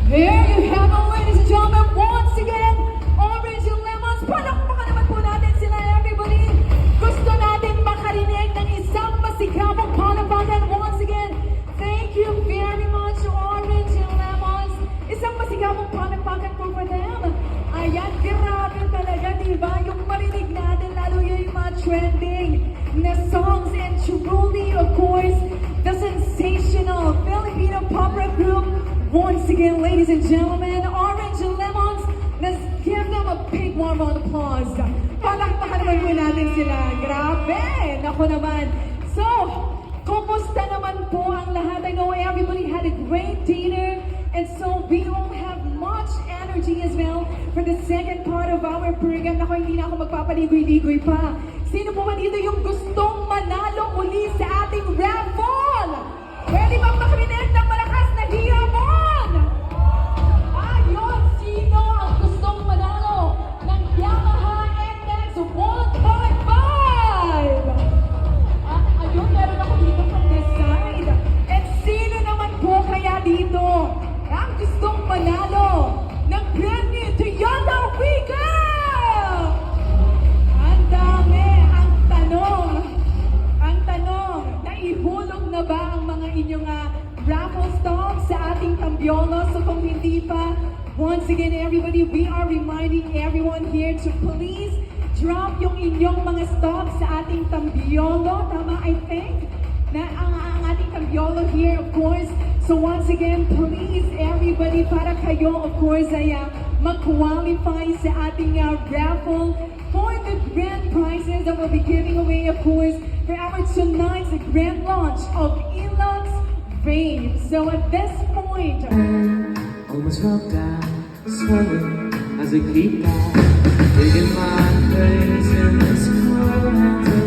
There you have it, ladies and gentlemen. Once again, Orange and Lemons. Palakpakan naman po natin sila, everybody. Gusto natin makarinig ng isang masigabong palakpakan. Once again, thank you very much, Orange and Lemons. Isang masigabong palakpakan po for them. Ayan, grabe talaga, diba? Yung marinig natin, lalo yung mga trending na songs, and truly, of course, the sensational Filipino pop rock group. Once again, ladies and gentlemen, Orange and Lemons, let's give them a big warm round of applause. Palakpakan naman po natin sila. Grabe! Naku naman. So, kumusta naman po ang lahat? I know everybody had a great dinner, and so we all have much energy as well for the second part of our program. Naku, hindi na ako magpapaligoy-ligoy pa. Sino po ba dito yung gustong manalo muli sa ating raffle? Pwede bang makarinig ng malakas na hiyamon? Ayun, sino ang gustong manalo ng Yamaha NX 155? Ayun, meron ako dito from this side. And sino naman po kaya dito ang gustong manalo ng brand new Toyota Wigo? Ang dami. Ang tanong, naihulog na ba ang mga inyong raffle stock sa ating Tambiolo? So kung hindi pa, once again everybody, we are reminding everyone here to please drop yung inyong mga stock sa ating Tambiolo. Tama, I think, na ang ating Tambiolo here, of course. So once again, please everybody, para kayo, of course, ay mag-qualify sa ating raffle for the grand prizes that we'll be giving away, of course, for our tonight's grand launch of Ilux Rave. So at this point, almost broke down, swelling as I keep down, digging my face in this cold